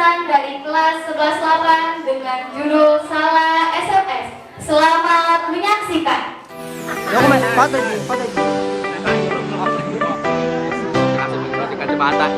lulusan dari kelas 11-8 dengan judul Salah SMS. Selamat menyaksikan. Langsung di kacamata.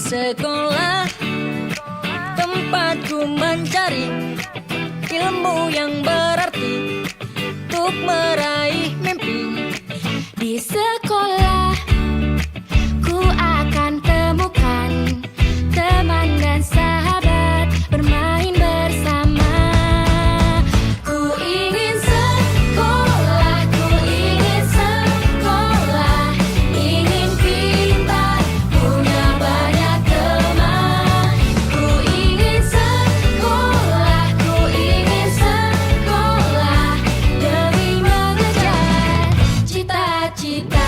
Sekolah tempatku mencari ilmu yang berarti untuk meraih mimpi. Di sekolah ku akan temukan teman dan sahabat bermain bersama. Ku ingin sekolah, ku ingin sekolah, ingin pintar, punya banyak teman. Ku ingin sekolah, ku ingin sekolah, demi mengejar cita-cita.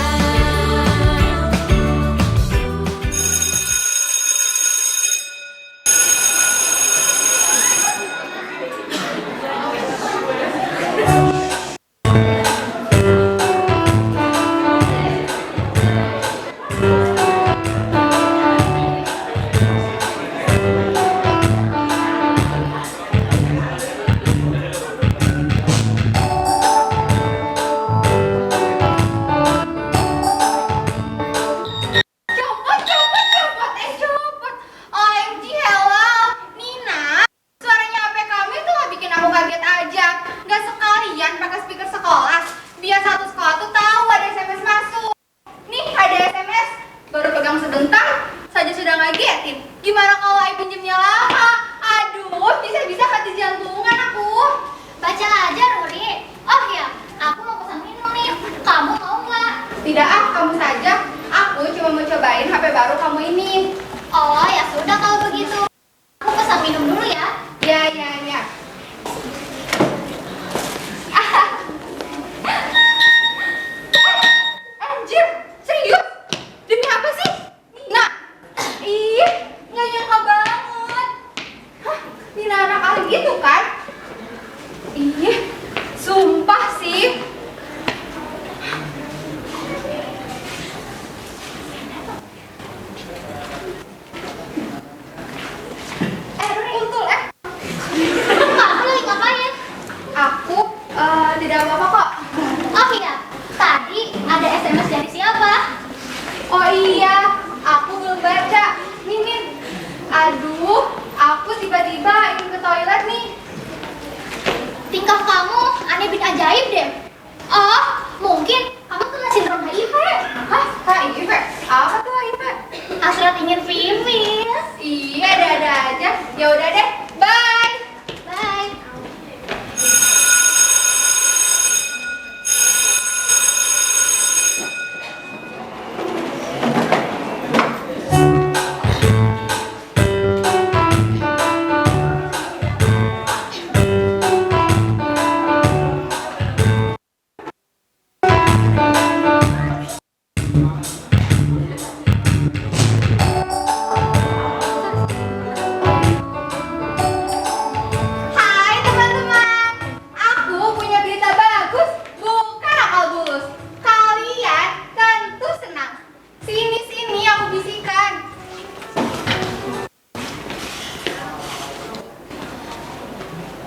Cepet. OMG, hello. Nina, suaranya HP kamu itu nggak bikin aku kaget aja. Nggak sekalian pakai speaker sekolah. Biar satu sekolah tuh tahu ada SMS masuk. Nih, ada SMS. Baru pegang sebentar, saja sudah ngagetin. Gimana kalau Ai pinjemnya lama? Aduh, bisa-bisa hati jantungan aku. Baca aja, Ruri. Oh iya, aku mau pesan minum nih. Kamu mau nggak? Tidak ah, kamu saja. Aku cuma mau cobain HP baru kamu ini. Oh ya sudah kalau begitu. Aku pesan minum dulu ya. Ya. Anjir, serius? Demi apa sih? Nina? Ih, nggak nyangka banget. Hah, Nina anak ahli gitu kan? Ih, sumpah sih. Ruri, untul Kamu lagi ngapain? Aku tidak apa-apa kok. Oh iya, tadi ada SMS dari siapa? Oh iya, aku belum baca. Nih. Aduh, aku tiba-tiba ingin ke toilet nih. Tingkah kamu aneh bin ajaib deh. Oh, mungkin kamu kena sindrom HIV. Hah? HIV? Apa tuh HIV? Hasrat ingin pipis. Iya, ada-ada aja. Ya udah deh, bye. Bye.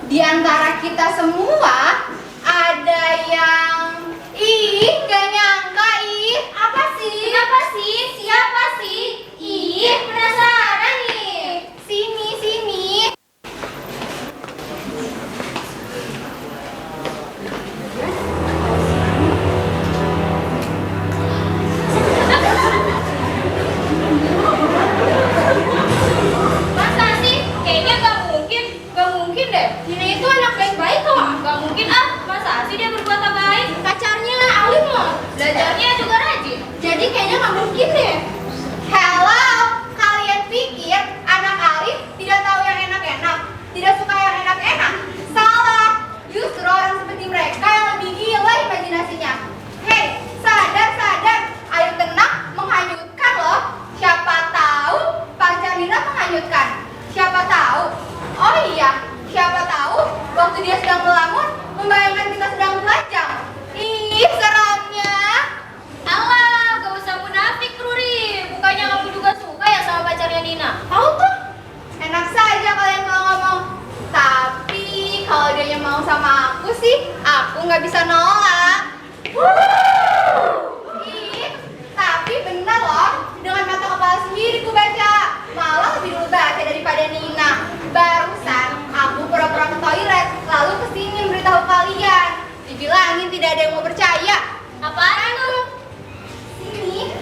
di antara kita semua ada yang gak nyangka apa sih? Apa sih? Siapa sih? Penasaran nih. Sini. Masa sih? Kayaknya gak mungkin deh. Dina itu anak baik-baik kok. Gak mungkin masa sih dia berbuat tak baik? Pacarnya Alim loh. Belajarnya juga rajin. Jadi kayaknya nggak mungkin deh. Hello, kalian pikir anak Alif tidak tahu yang enak-enak, tidak suka yang enak-enak? Salah. Justru orang seperti mereka yang lebih gila imajinasinya. Hei, sadar. Ayo tenang, menghanyutkan loh. Siapa tahu pacar Nina menghanyutkan. Siapa tahu? Oh iya, siapa tahu waktu dia sedang melamun membayangkan kita sedang telanjang. Seramnya. Alah, gak usah munafik Ruri. Bukannya kamu juga suka ya sama pacarnya Nina? Tahu tuh, enak saja kalian kalau ngomong. Tapi kalau dia mau sama aku sih, aku nggak bisa nolak. Tapi benar loh, dengan mata kepala sendiri ku baca. Malah lebih dulu baca daripada Nina. Barusan aku pura-pura ke toilet, lalu kesini memberitahu kalian. Dibilangin tidak ada yang mau percaya. Apaan itu? Sini.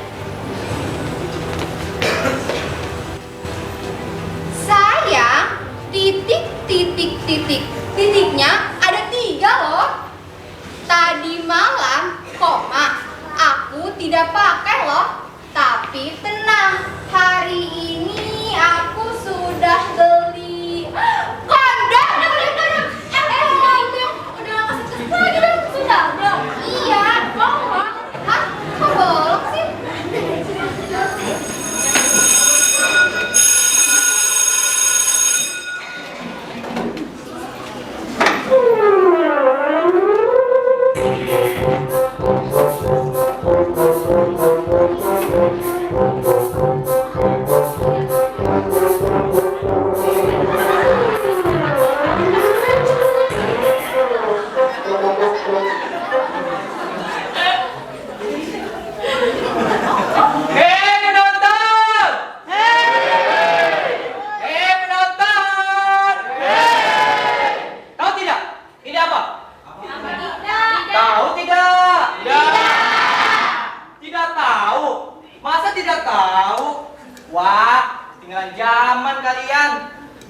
Sayang, titiknya ada 3 loh. Tadi malam, aku tidak pakai loh. Tapi tenang, hari ini aku sudah beli kondom. Udah gak kasih lagi dong. Sudah dong. Iya, bohong. Hah? Kok bolong sih?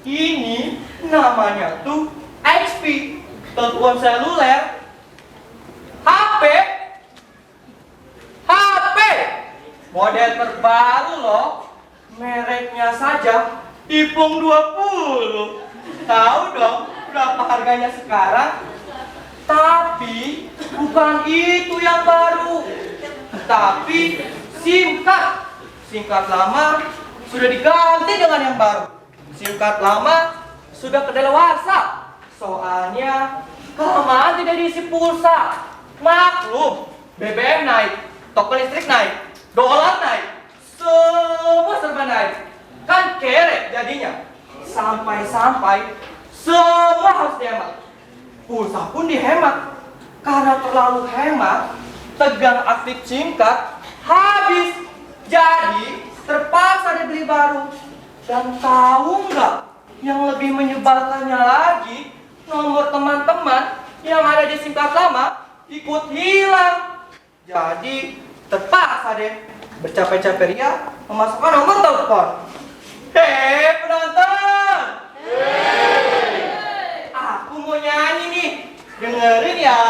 Ini namanya tuh HP, telepon seluler, HP, model terbaru loh, mereknya saja iPhone 20. Tahu dong berapa harganya sekarang? Tapi bukan itu yang baru, tapi SIM card lama sudah diganti dengan yang baru. SIM card lama sudah kedaluarsa, soalnya kelamaan tidak diisi pulsa. Maklum, BBM naik, toko listrik naik, dolar naik, semua serba naik. Kan kere jadinya. Sampai semua harus dihemat. Pulsa pun dihemat. Karena terlalu hemat, tegang aktif SIM card habis. Jadi terpaksa dibeli baru. Dan tahu nggak yang lebih menyebalkannya lagi? Nomor teman-teman yang ada di SIM card lama ikut hilang. Jadi terpaksa deh bercapek-capek ria memasukkan nomor telepon. Hei penonton! Aku mau nyanyi nih, dengerin ya.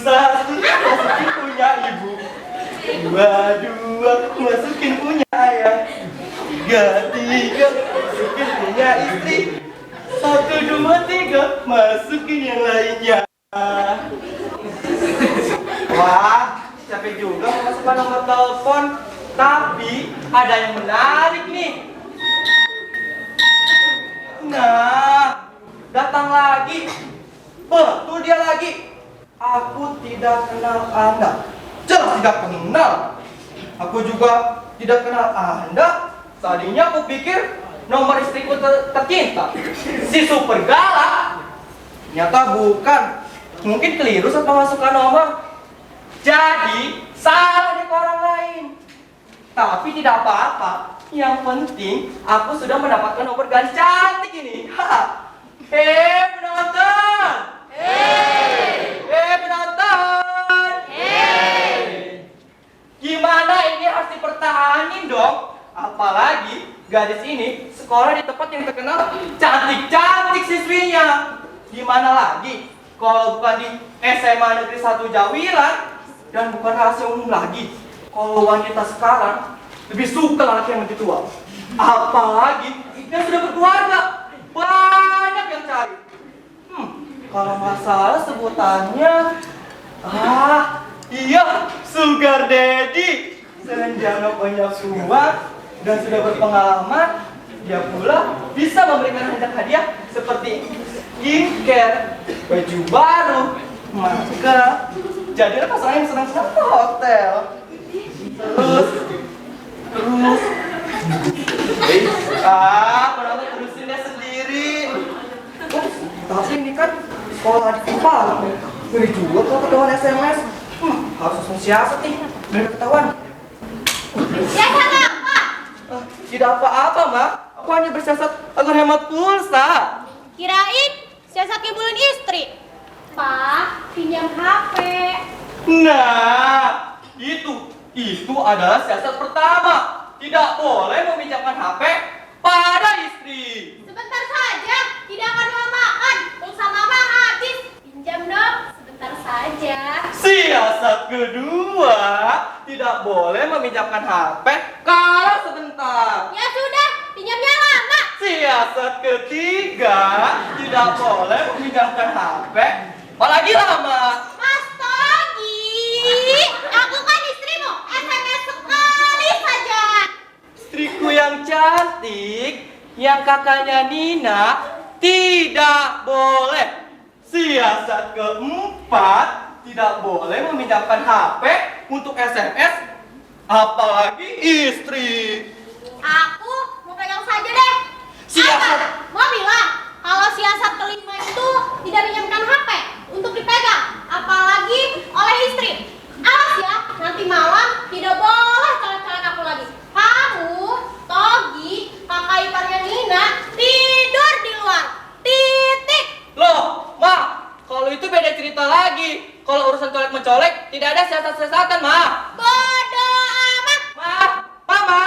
Satu masukin punya ibu, dua masukin punya ayah, tiga masukin punya istri, 1, 2, 3 masukin yang lainnya. Wah, capek juga memasukkan nomor telepon. Tapi ada yang menarik nih. Nah, datang lagi. Betul dia lagi. Aku tidak kenal Anda. Jelas tidak kenal. Aku juga tidak kenal Anda. Tadinya aku pikir nomor istriku tercinta, si super galak. Ternyata bukan. Mungkin keliru saat memasukkan nomor. Jadi, salah di orang lain. Tapi tidak apa-apa. Yang penting, aku sudah mendapatkan nomor gadis cantik ini. Penonton! Penonton! Gimana ini harus dipertahanin dong? Apalagi gadis ini sekolah di tempat yang terkenal cantik-cantik siswinya. Gimana lagi kalau bukan di SMA Negeri 1 Jawilan dan bukan rahasia umum lagi. Kalau wanita sekarang lebih suka laki yang lebih tua. Apalagi yang sudah berkeluarga. Banyak yang cari. Kalau masalah sebutannya, iya, sugar daddy. Selenjana banyak uang dan sudah berpengalaman, dia pula bisa memberikan hadiah seperti skincare, baju baru, maka jadilah pasangan yang senang-senang ke hotel. Terus, penonton terusin dia sendiri. Tapi ini kan sekolah di kepala. Ngeri juga kalau ketahuan SMS. Harus mensiasat nih, biar ketahuan. Siasat apa? Tidak apa-apa, Mak. Aku hanya bersiasat agar hemat pulsa. Kirain siasat kibulin istri. Pak, pinjam HP. Nah, itu adalah siasat pertama. Tidak boleh meminjamkan HP pada istri. Sebentar saja, tidak akan lama-lamaan. Pulsa mama habis. Pinjam dong, sebentar saja. Siasat kedua, tidak boleh meminjamkan HP kalau sebentar. Ya sudah, pinjamnya lama. Siasat ketiga, tidak boleh meminjamkan HP apalagi lama. Mas Togi, aku kan istrimu. SMS sekali saja. Istriku yang cantik, yang kakaknya Nina, tidak boleh. Siasat keempat, tidak boleh meminjamkan HP untuk SMS, apalagi istri. Aku mau pegang saja deh. Siasat. Apa? Mau bilang kalau siasat kelima itu tidak pinjamkan HP untuk dipegang, apalagi oleh istri. Awas ya, nanti malam tidak boleh colek-colek aku lagi. Kamu, Togi, kakak iparnya Nina, tidur di luar. Titik. Loh, Ma, kalau itu beda cerita lagi. Kalau urusan colek-mencolek, tidak ada siasat-siasatan, Ma. Bodoh amat. Mama,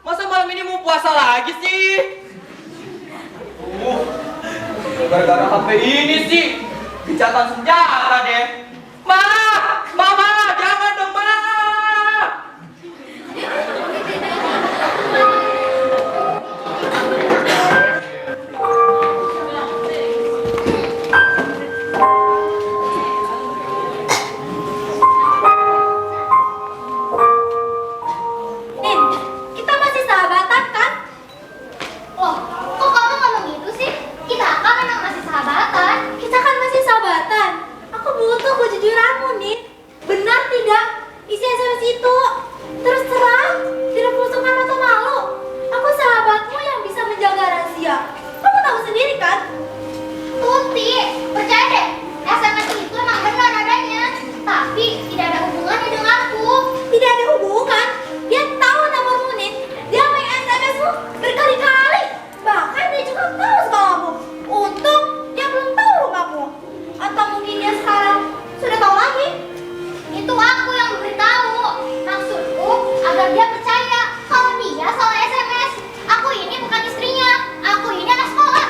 masa malam ini mau puasa lagi sih? Gara-gara HP ini sih, gencatan senjata deh. Mama, jangan dong, Ma. Nin, kita masih sahabatan kan? Loh, kok kamu ngomong gitu sih? Kita kan memang masih sahabatan. Kita kan masih sahabatan. Aku butuh kejujuranmu, Nin. Benar tidak? Isi SMS itu. Terus terang, tidak perlu sungkan atau malu. Aku sahabatmu yang bisa menjaga rahasia. Kamu tahu sendiri kan? Tuti, percaya deh. SMS itu emang benar adanya. Tapi tidak ada hubungannya denganku. Tidak ada hubungan. Dia tahu nomormu, Nin. Dia main SMS-mu berkali-kali. Bahkan dia juga tahu sekolahmu. Untung dia belum tahu rumahmu. Atau mungkin dia sekarang sudah tahu lagi. Itu aku yang memberitahu. Maksudku agar dia percaya kalau dia salah SMS. Aku ini bukan istrinya. Aku ini anak sekolah.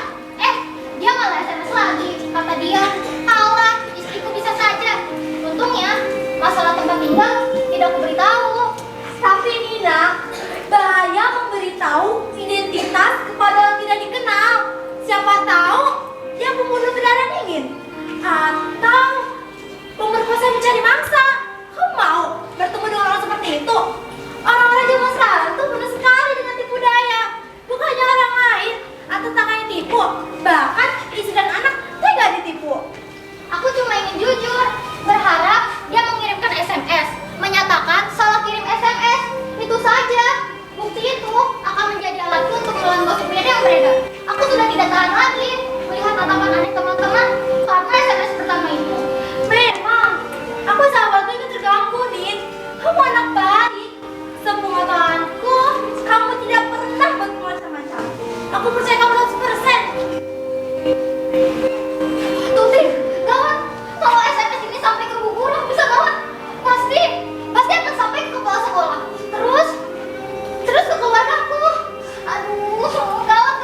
Dia malah SMS lagi. Kata dia, "Alah, istriku bisa saja." Untungnya masalah tempat tinggal tidak aku beritahu. Tapi Nina, bahaya memberitahu identitas kepada orang tidak dikenal. tidak tahan lagi melihat tatapan aneh teman-teman karena SMS pertama itu. Memang, aku sahabat itu terganggu, Din. Kamu anak baik. Sepengetahuanku, kamu tidak pernah bermacam-macam. Aku percaya kamu 100%. Tuh, Din, gawat. Kalau SMS ini sampai ke Bu Guru, bisa gawat. Pasti akan sampai ke kepala sekolah. Terus ke keluargaku. Aduh, gawat.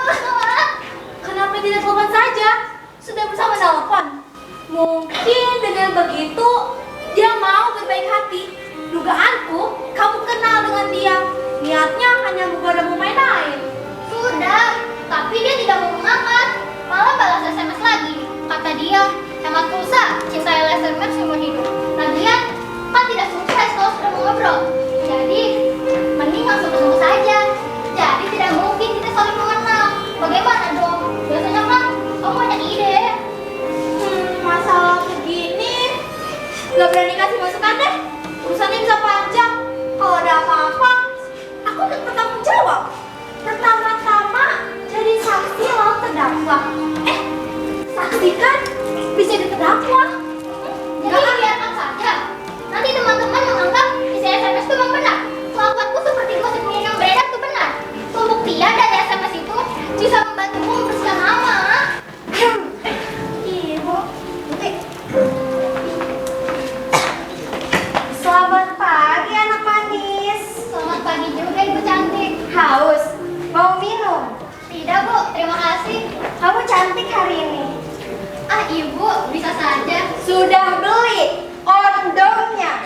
Kenapa tidak telepon saja? Sudah bersama telepon. Mungkin dengan begitu dia mau berbaik hati. Dugaanku, kamu kenal dengan dia. Niatnya hanya menggoda main-main. Sudah, tapi dia tidak mau mengangkat. Malah balas SMS lagi. Kata dia, hemat pulsa, cintai SMS seumur hidup. Lagian, kan tidak sukses kalau sudah mengobrol. Jadi, mending langsung ketemu saja. Jadi tidak mungkin kita saling mengenal. Bagaimana dong? Biasanya kan kamu banyak ide. Masalah begini nggak berani kasih masukan deh. Urusannya bisa panjang. Kalau ada apa-apa, aku akan bertanggung jawab. Pertama-tama jadi saksi lalu terdakwa. Saksi kan bisa jadi terdakwa. Jadi biarkan saja. Nanti teman-teman menganggap isi SMS itu memang benar. Kelakuanku seperti gosipnya yang beredar itu benar. Pembuktian dari SMS itu bisa membantuku membersihkan nama. Ibu, selamat pagi anak manis. Selamat pagi juga ibu cantik. Haus? Mau minum? Tidak bu, terima kasih. Kamu cantik hari ini. Ah ibu, bisa saja. Sudah beli kondomnya?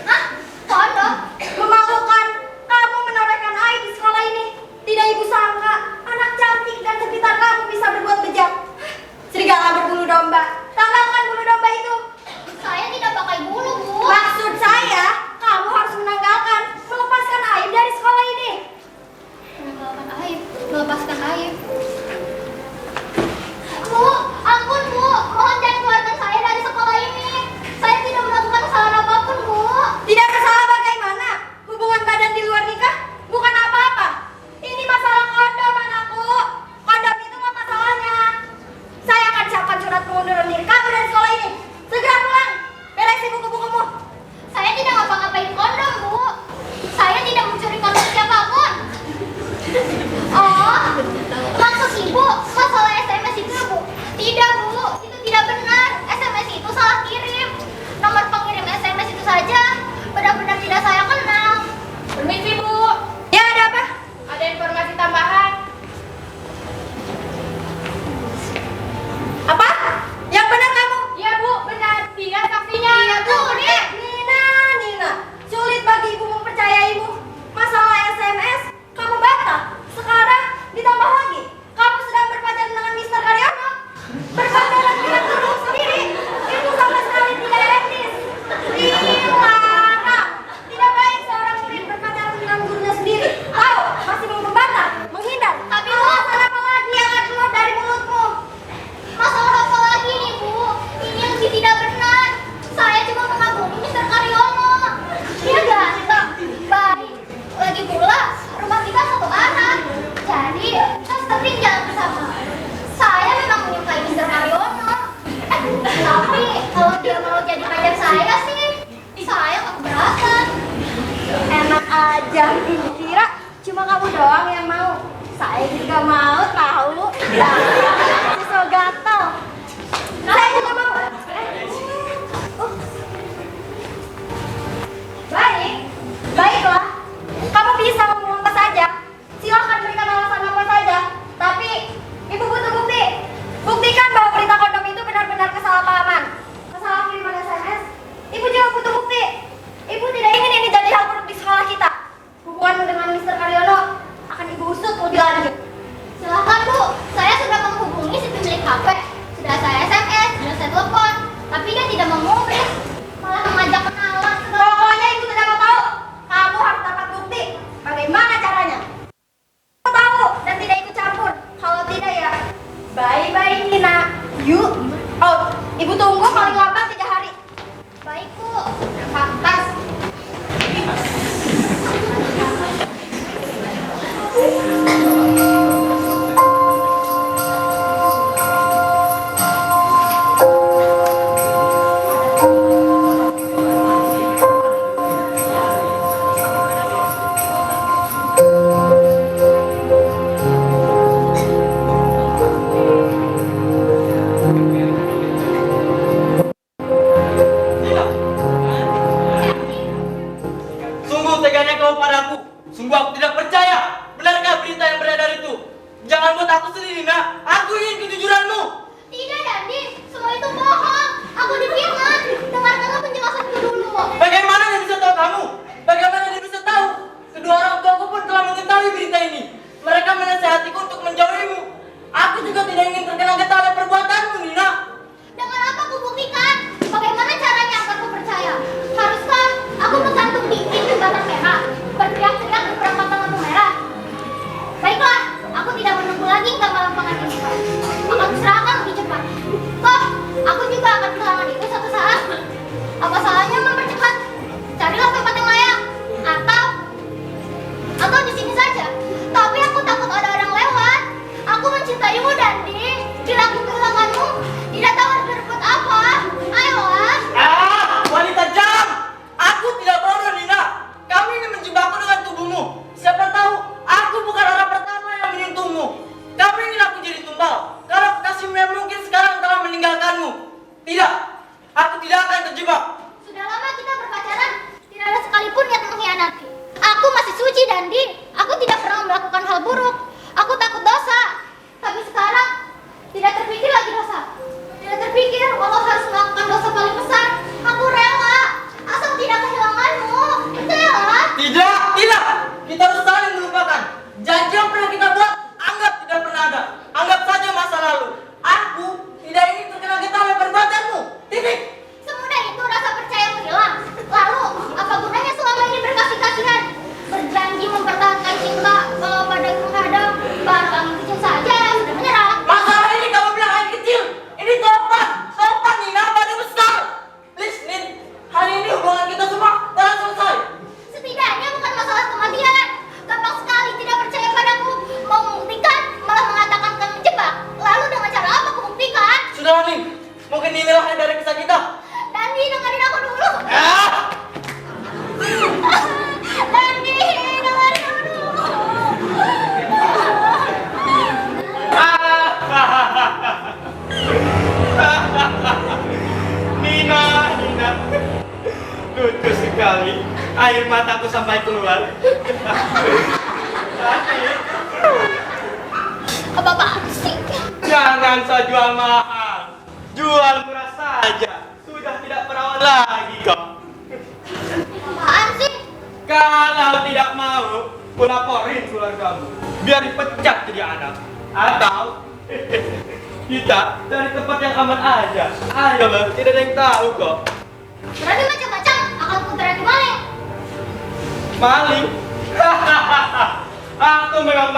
Ah, kondom? Memalukan, kamu menorehkan aib di sekolah ini. Tidak ibu sangka, anak cantik dan sekitar kamu bisa berbuat bejat. Serigala berbulu domba, tanggalkan bulu domba itu. Saya tidak pakai bulu, Bu. Maksud saya, kamu harus menanggalkan, melepaskan aib dari sekolah ini. Menanggalkan aib, melepaskan aib. Bu, ampun Bu, mohon jangan keluarkan saya dari sekolah ini. Saya tidak melakukan kesalahan apapun, Bu. Tidak bersalah bagaimana? Hubungan badan di luar nikah bukan apa-apa. Ini masalah kondom, anakku. Kondom itu nggak masalahnya. Saya akan siapkan surat pengunduran diri kamu dari sekolah ini. Segera pulang, beresin buku-bukumu. Saya tidak ngapa-ngapain kondom, Bu. Saya tidak mencuri kondom siapapun. Oh, maksud ibu masalah SMS itu, Bu? Tidak, Bu. Itu tidak benar. SMS itu salah kirim. Nomor pengirim SMS itu saja benar-benar tidak saya kenal. Permisi Bu, Ya, ada apa? ada informasi tambahan. Apa? Yang benar kamu? Iya Bu, benar. Dia saksinya. Iya, Bu. Nina. Sulit bagi ibu mempercayaimu. Masalah SMS, kamu bantah. Sekarang ditambah lagi, kamu sedang berpacaran dengan Mr. Karyono. Berpacaran dengan guru sendiri. Itu sama sekali tidak etis. Dilarang. Tidak baik seorang murid berpacaran dengan gurunya sendiri. Tahu, masih mau membantah, menghindar. Tapi masalah apa lagi yang akan keluar dari mulutmu? Masalah apa lagi nih, Bu? Ini yang tidak benar. Saya cuma mengagumi Mr. Karyono. Dia ganteng, baik. Lagi pula, rumah kita satu arah. Jadi, kita sering jalan bersama. Saya memang menyukai Mr. Karyono. Tapi, kalau dia mau jadi pacar saya sih, saya nggak keberatan. Enak aja, kira cuma kamu doang yang mau. Saya juga mau tahu. So gatel. Saya juga mau. Baiklah. Kamu bisa ngomong apa saja. Silahkan berikan alasan apa saja. Tapi ibu butuh bukti. Buktikan bahwa berita kondom itu benar-benar kesalahpahaman. Kesalahan kiriman SMS. Ibu juga butuh bukti. Ibu tidak ingin ini jadi hal buruk di sekolah kita. Hubunganmu dengan Mr. Karyono akan ibu usut lebih lanjut. Silahkan Bu. Saya sudah menghubungi si pemilik HP. Sudah saya SMS, sudah saya telepon. Tapi dia tidak mau ngomong. Malah mengajak kenalan. Pokoknya ibu tidak mau tahu. Kamu harus dapat bukti. Bagaimana caranya? Kamu tahu dan tidak ikut campur. Kalau tidak ya, bye-bye Nina. Yuk. Oh, ibu tunggu paling lambat 3 hari. Baik Bu. Pantas. aku sedih, Nina. Aku ingin kejujuranmu. Tidak, Dandi. Semua itu bohong. Aku difitnah. Dengarkanlah penjelasanku dulu. Bagaimana dia bisa tahu kamu? Bagaimana dia bisa tahu? Kedua orang tuaku pun telah mengetahui berita ini. Mereka menasihatiku untuk menjauhimu. Aku juga tidak ingin terkena getah oleh perbuatanmu, Nina. Dengan apa aku buktikan? Bagaimana caranya agar aku percaya? Haruskah aku bergantung diri di batang merah? Berteriak-teriak di perempatan lampu merah? Baiklah, aku tidak menunggu lagi hingga malam pengantin tiba. Akan serahkan lebih cepat. Toh, aku juga akan kehilangan itu suatu saat. Apa salahnya mempercepat? Carilah tempat yang layak. Atau di sini saja. Tapi aku takut ada orang lewat. Aku mencintaimu, Dandi. Bila aku kehilanganmu, tidak tahu harus berbuat apa. Ayolah. Wanita jam! Aku tidak bodoh, Nina. Kamu ingin menjebakku dengan tubuhmu. Siapa tahu, aku bukan orang pertama yang menyentuhmu. Kamu ingin aku jadi tumbal. Karena kasihmu yang mungkin sekarang telah meninggalkanmu. Tidak, aku tidak akan terjebak. Sudah lama kita berpacaran. Tidak ada sekalipun niat mengkhianati. Aku masih suci, Dandi. Aku tidak pernah melakukan hal buruk. Aku takut dosa. Tapi sekarang tidak terpikir lagi dosa. Tidak terpikir walau harus melakukan dosa paling besar. Aku rela. Asal tidak kehilanganmu. Rela. Tidak. Kita harus saling melupakan. Janji yang pernah kita buat, anggap tidak pernah ada. Anggap saja masa lalu. Aku tidak ingin terkena getah oleh perbuatanmu. Titik. Semudah itu rasa percaya hilang. Lalu, apa gunanya selama ini berkasih-kasihan? Berjanji mempertahankan cinta, kalau pada menghadap, baru angin kecil saja sudah menyerah. Masalah ini kamu bilang hal kecil. Ini topan, Nina, pada besar. Please, Nin. Hari ini hubungan kita semua telah selesai. Setidaknya bukan masalah kematian. Gampang sekali tidak percaya padaku. Mau membuktikan, malah mengatakan akan menjebak. Lalu dengan cara apa aku buktikan? Sudah, Nin. Mungkin inilah yang dari kisah kita. Dandi, dengerin aku dulu. Ah! Dandi, dengerin aku dulu. Nina. Lucu sekali. Air mataku sampai keluar. Apa-apaan sih? Jangan saya jual mahal. Jual murah saja. Sudah tidak perawan lagi kok. Apaan sih? Kalau tidak mau, ku laporin keluargamu. Biar dipecat jadi anak. Atau kita dari tempat yang aman aja. Ayolah, tidak ada yang tahu kok. Berani macam-macam, akan ku berani maling. Maling? Aku memang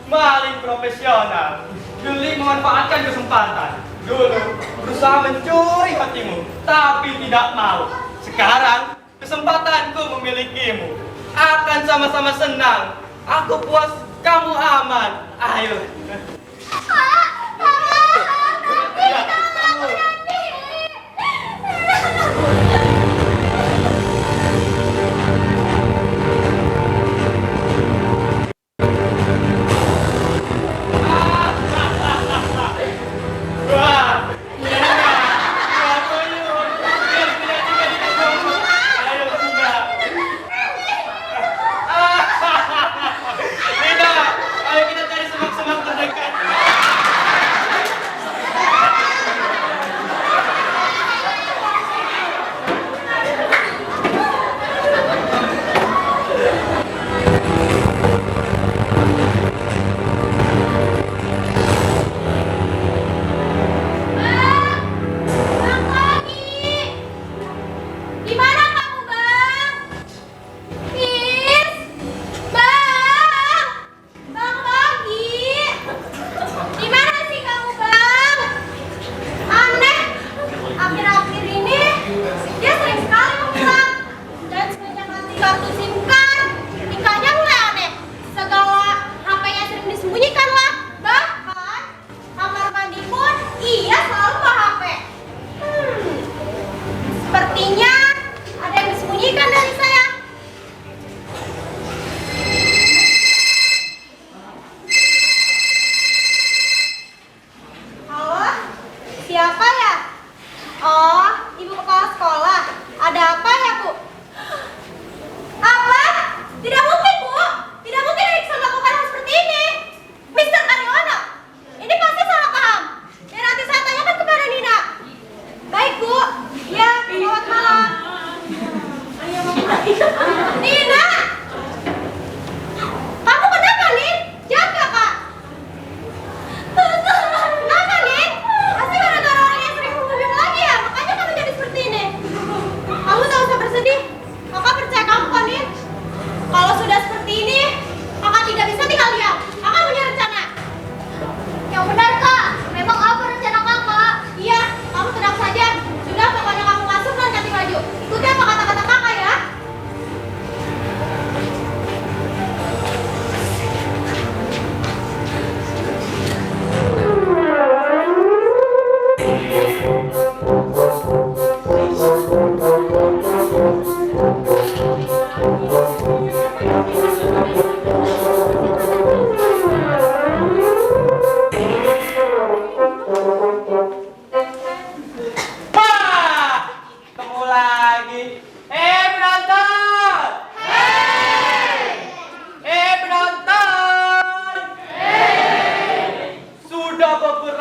maling profesional. Jeli memanfaatkan kesempatan. Dulu berusaha mencuri hatimu, tapi tidak mau. Sekarang kesempatanku memilikimu. Akan sama-sama senang. Aku puas, kamu aman. Ayo. Ya, kamu. Wah, iya. Apa yuk? Biar tidak juga dikasihmu. Ayo tidak. Tidak. Ayo kita cari semak-semak terdekat.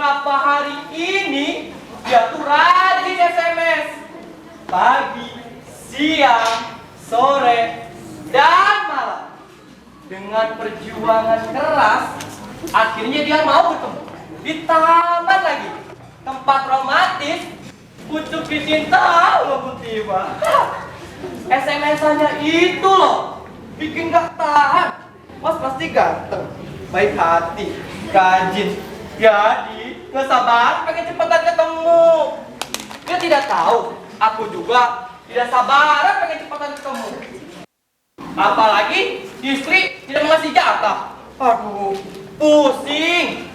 beberapa hari ini dia tuh rajin SMS. Pagi, siang, sore, dan malam. Dengan perjuangan keras, akhirnya dia mau ketemu di taman lagi. Tempat romantis, pucuk dicinta walaupun tiba. SMS-nya itu loh, bikin gak tahan. Mas pasti ganteng, baik hati, rajin. Jadi, gak sabar pengen cepetan ketemu. Dia tidak tahu, aku juga tidak sabaran pengen cepetan ketemu. Apalagi istri tidak mengasih jatah. Aduh, pusing.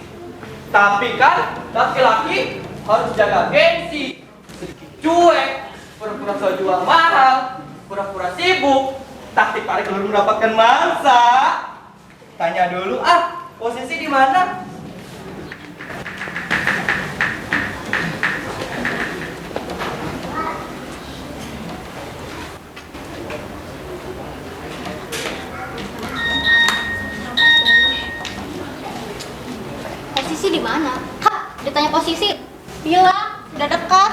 Tapi kan laki-laki harus jaga gengsi, sedikit cuek, pura-pura so jual mahal, pura-pura sibuk, taktik tarik belum mendapatkan mangsa. Tanya dulu posisi di mana? Posisi di mana? Kak, ditanya posisi. Bilang, udah dekat.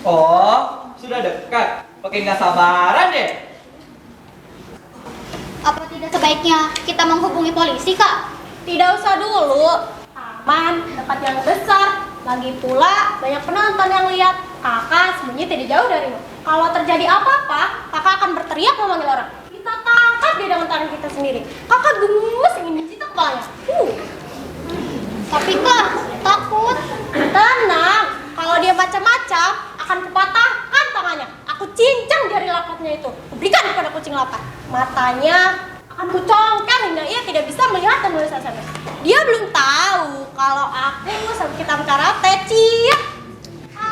Oh, sudah dekat. Makin gak sabaran deh. Apa tidak sebaiknya kita menghubungi polisi, Kak? Tidak usah dulu. Aman, tempat yang besar. Lagi pula banyak penonton yang lihat. Kakak sembunyi tidak jauh darimu. Kalau terjadi apa-apa, kakak akan berteriak memanggil orang. Kita tangkap dia dengan tangan kita sendiri. Kakak gemes ingin mencita kepalanya. Tapi Kak, takut. Tenang, kalau dia macam-macam, akan kupatahkan tangannya. Aku cincang jari lapaknya itu. Kuberikan kepada kucing lapar. Matanya akan kucongkel hingga ia tidak bisa melihat dan menulis SMS. Dia belum tahu kalau aku sama kita karate, ciak.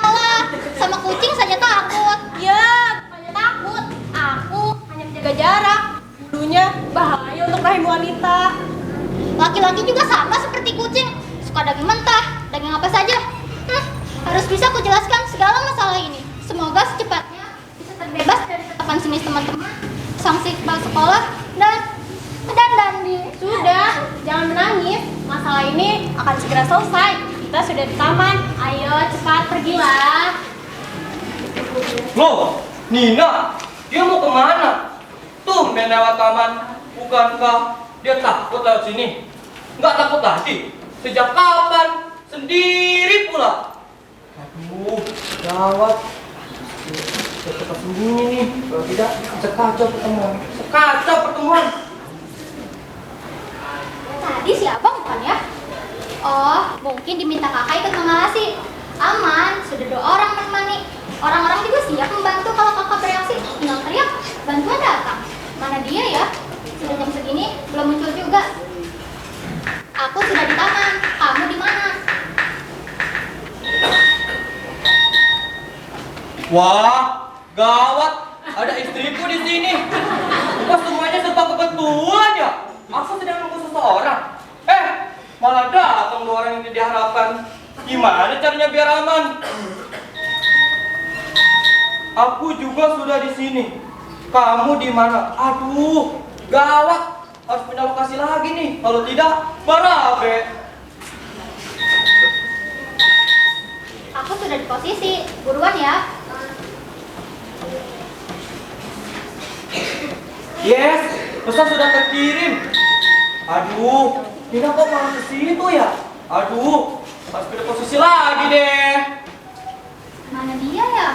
Alah, sama kucing saja takut. Ya, bukannya takut. Aku hanya menjaga jarak. Bulunya bahaya untuk rahim wanita. Laki-laki juga sama seperti kucing. Suka daging mentah, daging apa saja. Harus bisa aku jelaskan segala masalah ini. Semoga secepatnya bisa terbebas dari tetapan sinis teman-teman, sanksi kepala sekolah, dan Sudah, jangan menangis. Masalah ini akan segera selesai. Kita sudah di taman. Ayo cepat pergilah. Loh, Nina, dia mau kemana? Tuh, main lewat taman. Bukankah dia takut lewat sini? Nggak takut lagi? Sejak kapan? Sendiri pula. Aduh, gawat. Cepat sembunyi nih. Kalau tidak, bisa kacau pertemuan. Sekacau pertemuan. tadi si abang bukan ya? Oh, mungkin diminta kakak ikut mengawasi. Aman, sudah 2 orang menemani. Orang-orang juga siap membantu kalau kakak bereaksi. Tinggal teriak, bantuan datang. Mana dia ya? Sudah jam segini, belum muncul juga. Aku sudah di taman, kamu di mana? Wah, gawat. Ada istriku di sini. Kok semuanya serba kebetulan ya? Aku sedang nunggu seseorang. Malah datang 2 orang yang tidak diharapkan. Gimana caranya biar aman? Aku juga sudah di sini. Kamu di mana? Aduh, gawat. Harus pindah lokasi lagi nih. Kalau tidak, barabe. Aku sudah di posisi, buruan ya. Yes, pesan sudah terkirim. Aduh, Nina kok malah ke situ ya? Aduh, harus pindah posisi lagi deh. Mana dia ya?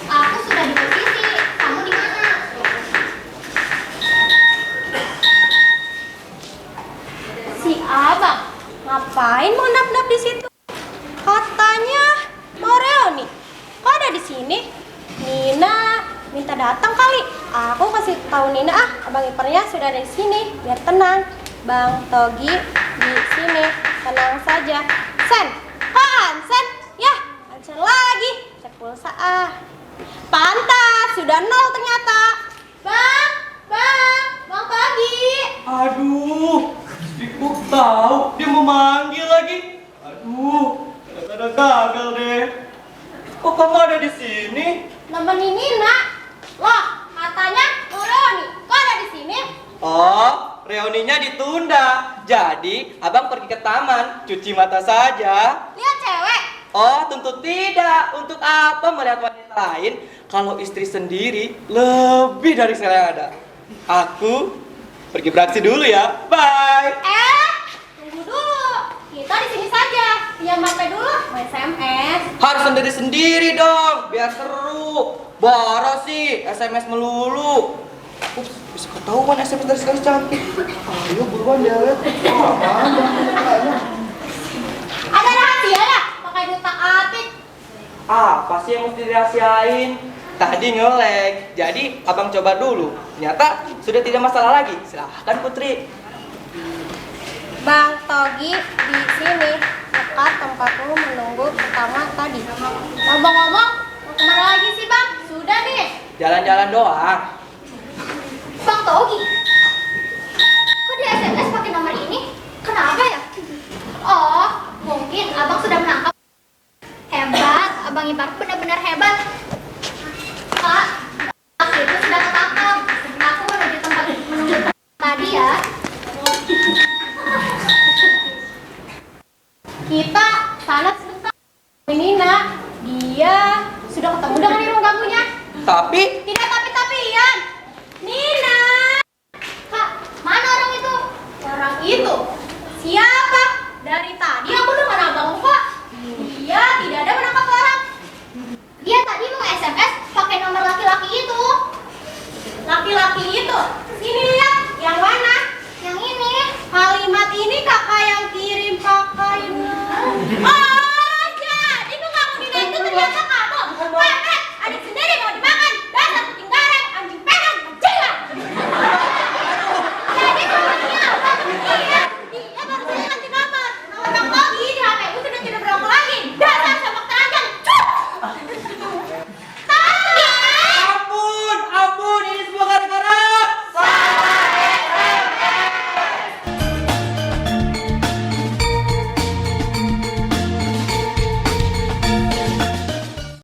Aku sudah di posisi, kamu di mana? Si abang ngapain mengendap-endap di situ? Katanya mau reuni. Kok ada di sini? Nina minta datang kali. Aku kasih tahu Nina, abang iparnya sudah ada di sini. Biar tenang. Bang Togi di sini. Tenang saja. Sen, Sen, ya, Sen lagi. Cek pulsa Pantas, sudah 0 ternyata. Bang Togi. Aduh, istriku tahu dia mau manggil lagi. Aduh, ada gagal deh. Kok kamu ada di sini? Nemenin Nina. Loh, kata reuninya ditunda. Jadi, abang pergi ke taman, cuci mata saja. Lihat cewek. Oh, tentu tidak. Untuk apa melihat wanita lain kalau istri sendiri lebih dari segala yang ada? Aku pergi beraksi dulu ya. Bye. Tunggu dulu. Kita di sini saja. Pinjam HP dulu. Mau SMS. Harus sendiri-sendiri dong, biar seru. Boros sih, SMS melulu. Ups, bisa ketahuan SMS dari sekali cantik. Ayo buruan dia lihat. Ada rahasia ya? Pakai duta atik. Apa sih yang mesti dirahasiain? Tadi nge-lag, jadi abang coba dulu. Ternyata sudah tidak masalah lagi. Silahkan Putri. Bang Togi di sini dekat tempatmu menunggu pertama tadi. Ngomong-ngomong, mau kemana lagi sih bang? Sudah nih. Jalan-jalan doang. Bang Togi. Kok di SMS pakai nomor ini? Kenapa ya? Oh, mungkin abang sudah menangkap. Hebat, abang Ipar benar-benar hebat. Kak, aku itu sudah ketangkap. Aku menuju tempat menunggu tadi ya. Kita sana sebentar. Ini nak, dia sudah ketemu dengan yang mengganggunya. Tapi Tidak tapi-tapian. Nina. Kak, mana orang itu? Orang itu siapa? Dari tadi aku dengan abang kok. Dia tidak ada menangkap orang. Dia tadi mau SMS pakai nomor laki-laki itu. Laki-laki itu. Sini lihat.